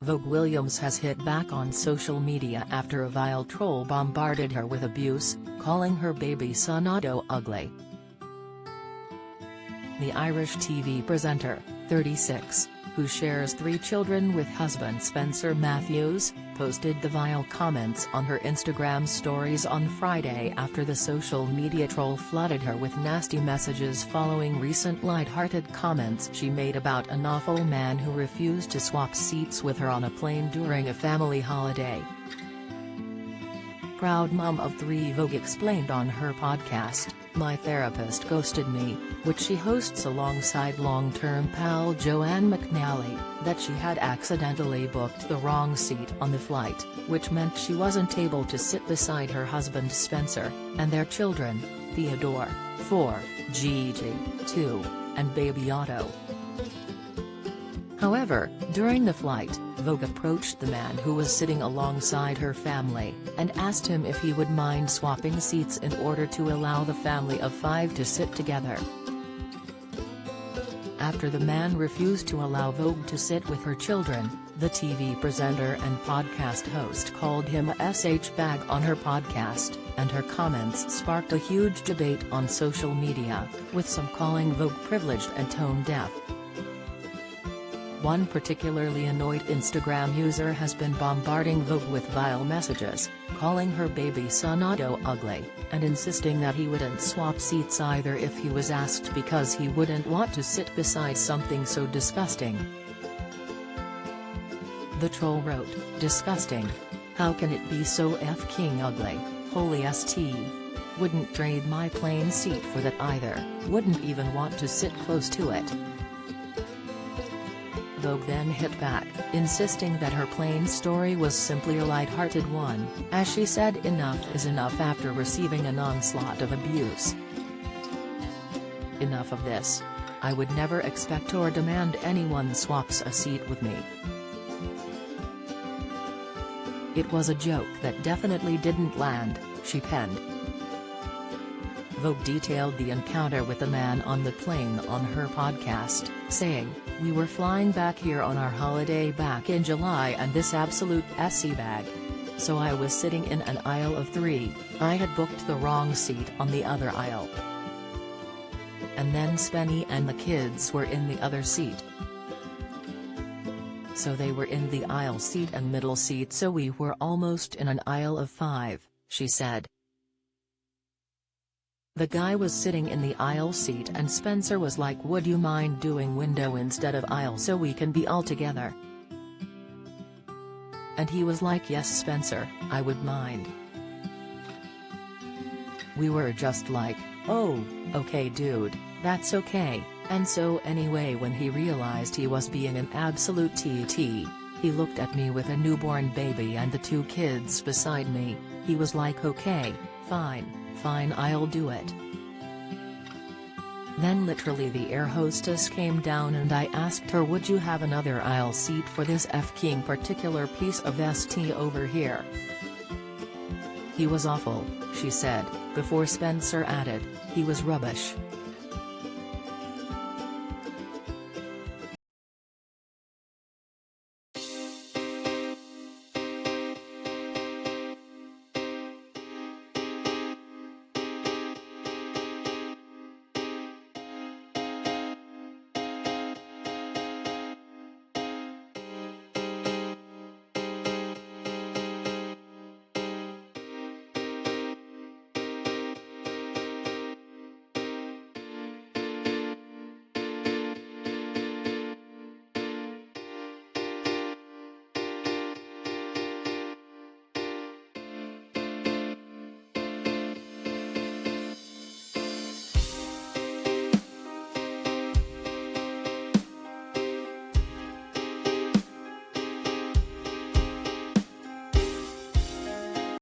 Vogue Williams has hit back on social media after a vile troll bombarded her with abuse, calling her baby son Otto ugly. The Irish TV presenter, 36, who shares 3 children with husband Spencer Matthews, posted the vile comments on her Instagram stories on Friday after the social media troll flooded her with nasty messages following recent light-hearted comments she made about an awful man who refused to swap seats with her on a plane during a family holiday. Proud mom of 3, Vogue explained on her podcast, "My therapist ghosted me," which she hosts alongside long-term pal Joanne McNally, that she had accidentally booked the wrong seat on the flight, which meant she wasn't able to sit beside her husband Spencer, and their children, Theodore, 4, Gigi, 2, and baby Otto. However, during the flight, Vogue approached the man who was sitting alongside her family, and asked him if he would mind swapping seats in order to allow the family of 5 to sit together. After the man refused to allow Vogue to sit with her children, the TV presenter and podcast host called him a "sh bag" on her podcast, and her comments sparked a huge debate on social media, with some calling Vogue privileged and tone-deaf. One particularly annoyed Instagram user has been bombarding Vogue with vile messages, calling her baby son Otto ugly, and insisting that he wouldn't swap seats either if he was asked because he wouldn't want to sit beside something so disgusting. The troll wrote, "Disgusting. How can it be so f***ing ugly, holy st. Wouldn't trade my plane seat for that either, wouldn't even want to sit close to it." Vogue then hit back, insisting that her plane story was simply a light-hearted one, as she said enough is enough after receiving an onslaught of abuse. "Enough of this. I would never expect or demand anyone swaps a seat with me. It was a joke that definitely didn't land," she penned. Vogue detailed the encounter with the man on the plane on her podcast, saying, "We were flying back here on our holiday back in July and this absolute SC bag. So I was sitting in an aisle of 3, I had booked the wrong seat on the other aisle. And then Spenny and the kids were in the other seat. So they were in the aisle seat and middle seat, so we were almost in an aisle of 5, she said. The guy was sitting in the aisle seat and Spencer was like, "Would you mind doing window instead of aisle so we can be all together?" And he was like, "Yes Spencer, I would mind." We were just like, "Oh, okay dude, that's okay." And so anyway, when he realized he was being an absolute TT, he looked at me with a newborn baby and the 2 kids beside me, he was like, "Okay, fine, I'll do it." Then literally the air hostess came down and I asked her, "Would you have another aisle seat for this f***ing particular piece of ST over here?" "He was awful," she said, before Spencer added, "He was rubbish."